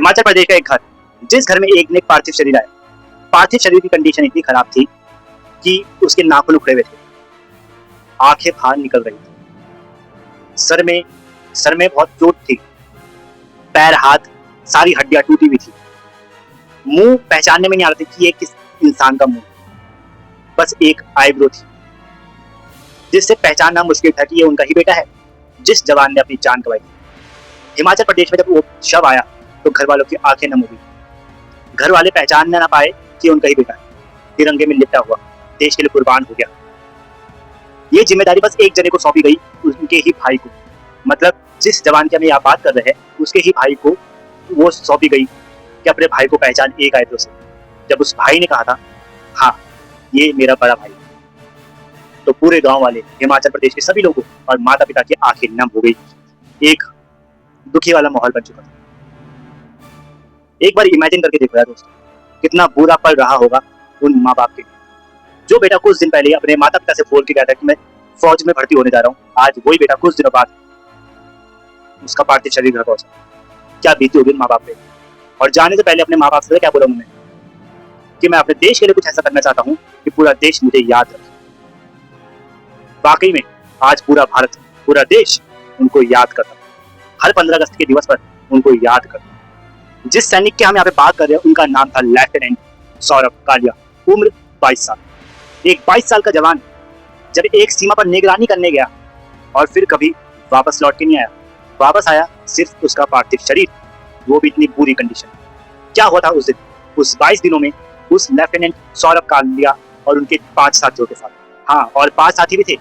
हिमाचल प्रदेश का एक घर, जिस घर में एक ने पार्थिव शरीर आया। पार्थिव शरीर की कंडीशन इतनी खराब थी कि उसके नाखून उखड़े हुए थे, आंखें बाहर निकल रही थी, सर में बहुत चोट थी, पैर हाथ सारी हड्डियां टूटी हुई थी, मुंह पहचानने में नहीं आ रहा था कि ये किस इंसान का मुंह, बस एक आईब्रो थी जिससे पहचानना मुश्किल था कि ये उनका ही बेटा है जिस जवान ने अपनी जान गंवाई। हिमाचल प्रदेश में जब वो शव आया तो घर वालों की आंखें नम हो गई। घर वाले पहचान ना पाए कि उनका ही बेटा है, तिरंगे में लिपटा हुआ, देश के लिए कुर्बान हो गया। ये जिम्मेदारी बस एक जने को सौंपी गई, उनके ही भाई को। मतलब जिस जवान की हम यहाँ बात कर रहे हैं उसके ही भाई को वो सौंपी गई कि अपने भाई को पहचान एक आए से। जब उस भाई ने कहा था हाँ ये मेरा बड़ा भाई, तो पूरे गांव वाले, हिमाचल प्रदेश के सभी लोगों और माता पिता की आंखें नम हो गई। एक दुखी वाला माहौल बन चुका था। एक बार इमेजिन करके देखो यार दोस्तों, कितना बुरा पल रहा होगा उन माँ बाप के, जो बेटा कुछ दिन पहले अपने माता पिता से बोल के गया था कि मैं फौज में भर्ती होने जा रहा हूँ, आज वही बेटा कुछ दिनों बाद उसका पार्थिव शरीर घर पहुंचा। क्या बीती होगी माँ बाप पे। और जाने से पहले अपने माँ बाप से क्या बोला उन्होंने कि मैं अपने देश के लिए कुछ ऐसा करना चाहता हूँ कि पूरा देश मुझे याद रखे। वाकई में आज पूरा भारत, पूरा देश उनको याद करता, हर 15 अगस्त के दिवस पर उनको याद करता। जिस सैनिक की हम यहाँ पे बात कर रहे हैं उनका नाम था लेफ्टिनेंट सौरभ कालिया, उम्र 22 साल। एक 22 साल का जवान जब एक सीमा पर निगरानी करने गया और फिर कभी वापस लौट के नहीं आया, वापस आया सिर्फ उसका पार्थिव शरीर, वो भी इतनी बुरी कंडीशन। क्या हुआ था उस दिन, उस 22 दिनों में उस लेफ्टिनेंट सौरभ कालिया और उनके 5 साथियों के साथ, हाँ और 5 साथी भी थे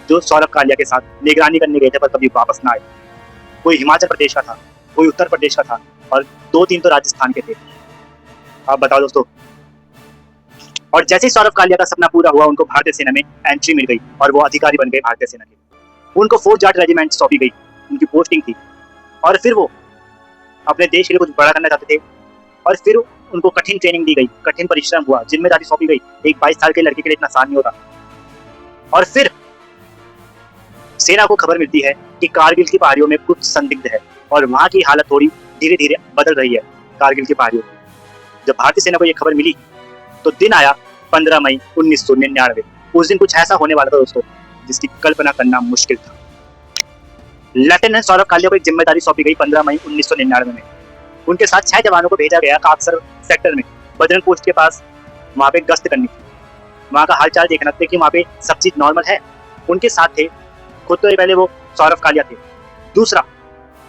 जो सौरभ कालिया के साथ निगरानी करने गए थे पर कभी वापस ना आए। कोई हिमाचल प्रदेश का था, कोई उत्तर प्रदेश का था और 2-3 तो राजस्थान के थे। आप बताओ दोस्तों। और जैसे ही सौरभ कालिया का सपना पूरा हुआ, उनको भारतीय सेना में एंट्री मिल गई और वो अधिकारी बन गए भारतीय सेना के। उनको 4 जाट रेजिमेंट सौंपी गई, उनकी पोस्टिंग थी और फिर वो अपने देश के लिए कुछ बड़ा करना चाहते थे और फिर उनको कठिन ट्रेनिंग दी गई, कठिन परिश्रम हुआ, जिम्मेदारी सौंपी गई। एक 22 साल के लड़के के लिए इतना आसान नहीं होता। और फिर सेना को खबर मिलती है कि कारगिल की पहाड़ियों में कुछ संदिग्ध है और वहां की हालत थोड़ी धीरे धीरे बदल रही है कारगिल की पहाड़ियों में। जब भारतीय सेना को यह खबर मिली तो दिन आया 15 मई 1999। उस दिन कुछ ऐसा होने वाला था दोस्तों जिसकी कल्पना करना मुश्किल था। लेफ्टिनेंट सौरभ कालिया को एक जिम्मेदारी सौंपी गई 15 मई 1999 में। उनके साथ 6 जवानों को भेजा गया काकसर सेक्टर में बजरंग पोस्ट के पास, वहां पे गश्त करनी थी, वहां का हालचाल देखना था कि वहां पे सब चीज नॉर्मल है। उनके साथ थे खुद तो पहले वो सौरभ कालिया थे, दूसरा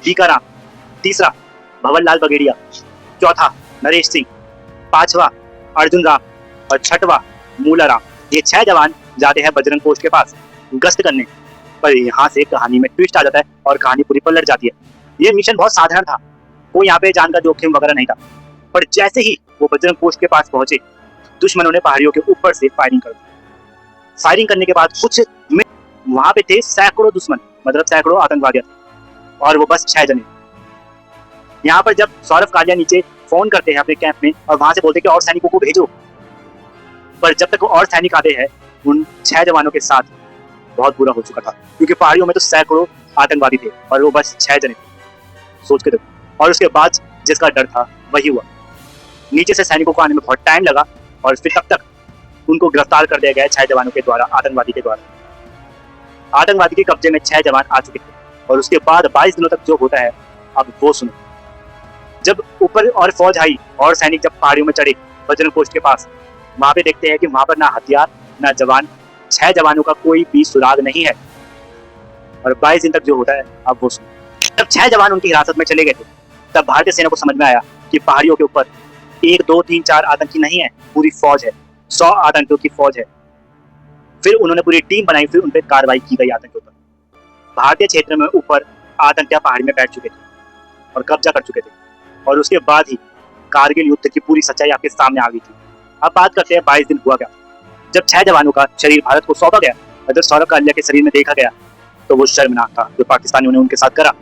टीकाराम, तीसरा भवन लाल बगेड़िया, चौथा नरेश सिंह, पांचवा अर्जुन राम और छठवा मूला राम। ये 6 जवान जाते हैं बजरंग पोस्ट के पास गश्त करने। पर यहाँ से कहानी में ट्विस्ट आ जाता है और कहानी पूरी पलट जाती है। ये मिशन बहुत साधारण था, कोई यहाँ पे जान का जोखिम वगैरह नहीं था। पर जैसे ही वो बजरंग पोस्ट के पास पहुंचे, दुश्मनों ने पहाड़ियों के ऊपर से फायरिंग कर दी। फायरिंग करने के बाद कुछ वहां पे थे सैकड़ों दुश्मन, मतलब सैकड़ों आतंकवादी थे और वो बस 6 जने। यहाँ पर जब सौरभ कालिया नीचे फोन करते हैं अपने कैंप में और वहां से बोलते हैं कि और सैनिकों को भेजो, पर जब तक वो और सैनिक आते हैं उन 6 जवानों के साथ बहुत बुरा हो चुका था, क्योंकि पहाड़ियों में तो सैकड़ों आतंकवादी थे और वो बस 6 जने थे। सोच के देखो। और उसके बाद जिसका डर था वही हुआ। नीचे से सैनिकों को आने में बहुत टाइम लगा और फिर तब तक उनको गिरफ्तार कर दिया गया 6 जवानों के द्वारा, आतंकवादी के द्वारा। आतंकवादी के कब्जे में 6 जवान आ चुके थे और उसके बाद 22 दिनों तक जो होता है अब वो सुनो। जब ऊपर और फौज आई और सैनिक जब पहाड़ियों में चढ़े बजरंग पोस्ट के पास, वहां पे देखते हैं कि वहां पर ना हथियार ना जवान, 6 जवानों का कोई भी सुराग नहीं है। और 22 दिन तक जो होता है अब वो सुनो। जब 6 जवान उनकी हिरासत में चले गए थे तब भारतीय सेना को समझ में आया कि पहाड़ियों के ऊपर 1, 2, 3, 4 आतंकी नहीं है, पूरी फौज है, 100 आतंकियों की फौज है। फिर उन्होंने पूरी टीम बनाई, फिर उन पर कार्रवाई की गई आतंकियों पर। भारतीय क्षेत्र में ऊपर आतंकियां पहाड़ी में बैठ चुके थे और कब्जा कर चुके थे और उसके बाद ही कारगिल युद्ध की पूरी सच्चाई आपके सामने आ गई थी। अब बात करते हैं 22 दिन हुआ क्या। जब 6 जवानों का शरीर भारत को सौंपा गया और जब सौरभ कालिया के शरीर में देखा गया तो वो शर्मनाक था जो पाकिस्तानियों ने उनके साथ करा।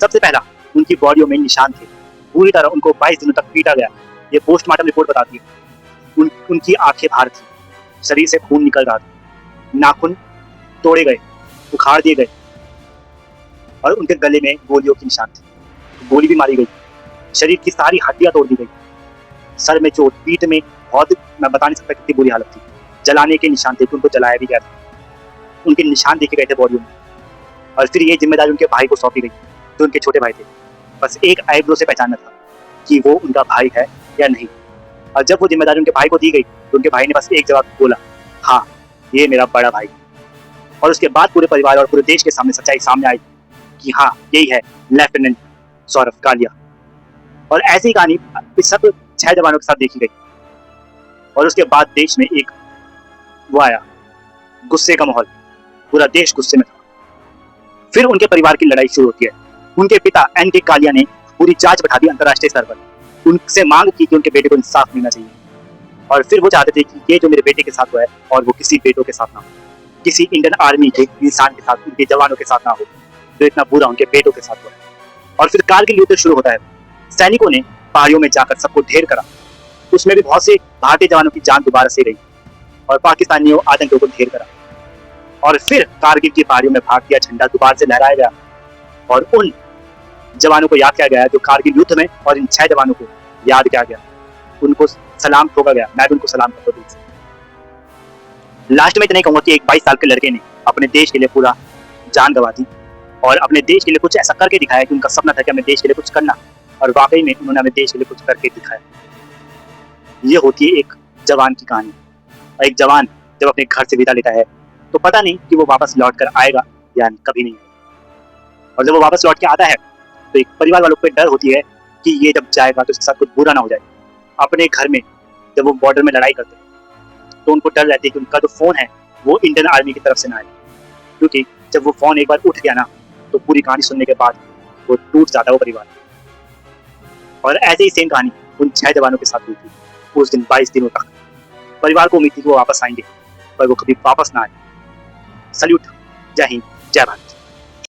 सबसे पहला उनकी बॉडियों में निशान थे, पूरी तरह उनको 22 दिनों तक पीटा गया। ये पोस्टमार्टम रिपोर्ट बताती है। उनकी आंखें बाहर थी, शरीर से खून निकल रहा था, नाखून तोड़े गए, उखाड़ दिए गए और उनके गले में गोलियों के निशान थे, गोली भी मारी गई। शरीर की सारी हड्डियां तोड़ दी गई, सर में चोट, पीठ में बहुत, मैं बता नहीं सकता कितनी बुरी हालत थी। जलाने के निशान थे, उनको जलाया भी गया था, उनके निशान देखे गए थे बॉडी में। और फिर ये जिम्मेदारी उनके भाई को सौंपी गई, जो उनके छोटे भाई थे। बस एक आईब्रो से पहचानना था कि वो उनका भाई है या नहीं। और जब वो जिम्मेदारी उनके भाई को दी गई तो उनके भाई ने बस एक जवाब बोला, हाँ ये मेरा बड़ा भाई। और उसके बाद पूरे परिवार और पूरे देश के सामने सच्चाई सामने आई कि हाँ यही है लेफ्टिनेंट सौरभ कालिया। और ऐसी ही कहानी इस सब 6 जवानों के साथ देखी गई। और उसके बाद देश में एक वो आया, गुस्से का माहौल, पूरा देश गुस्से में था। फिर उनके परिवार की लड़ाई शुरू होती है। उनके पिता एन के कालिया ने पूरी जांच बैठा दी अंतर्राष्ट्रीय स्तर पर, उनसे मांग की कि उनके बेटे को इंसाफ मिलना चाहिए। और फिर वो चाहते थे कि ये जो मेरे बेटे के साथ हुआ है और वो किसी बेटों के साथ ना हो, किसी इंडियन आर्मी के इंसान के साथ, उनके जवानों के साथ ना हो जो इतना बुरा उनके बेटों के साथ हुआ है। और फिर कारगिल युद्ध शुरू होता है। सैनिकों ने पहाड़ियों में जाकर सबको ढेर करा, उसमें भी बहुत से भारतीय जवानों की जान दोबारा से गई और पाकिस्तानियों आतंकियों को ढेर करा। और फिर कारगिल की पहाड़ियों में भारतीय झंडा दोबारा से लहराया गया और उन जवानों को याद किया गया जो कारगिल युद्ध में, और इन 6 जवानों को याद किया गया, उनको सलाम ठोका गया। मैं भी उनको सलाम करता हूं दिल से। लास्ट में इतना ही कहूंगा कि एक 22 साल के लड़के ने अपने देश के लिए पूरा जान गंवा दी और अपने देश के लिए कुछ ऐसा करके दिखाया कि उनका सपना था कि अपने देश के लिए कुछ करना, और वाकई में उन्होंने अपने देश के लिए कुछ करके दिखाया। ये होती है एक जवान की कहानी। और एक जवान जब अपने घर से विदा लेता है तो पता नहीं कि वो वापस लौट कर आएगा या कभी नहीं। और जब वो वापस लौट के आता है तो एक परिवार वालों को डर होती है कि ये जब जाएगा तो इसके साथ कुछ बुरा ना हो जाए। अपने घर में जब वो बॉर्डर में लड़ाई करते हैं तो उनको डर रहती है कि उनका जो फोन है वो इंडियन आर्मी की तरफ से ना आए, क्योंकि जब वो फोन एक बार उठ गया ना तो पूरी कहानी सुनने के बाद वो टूट जाता है वो परिवार। और ऐसे ही सेम कहानी उन 6 जवानों के साथ हुई थी। उस दिन 22 दिनों तक परिवार को उम्मीद थी कि वो वापस आएंगे, पर वो कभी वापस ना आए। सल्यूट, जय हिंद, जय भारत।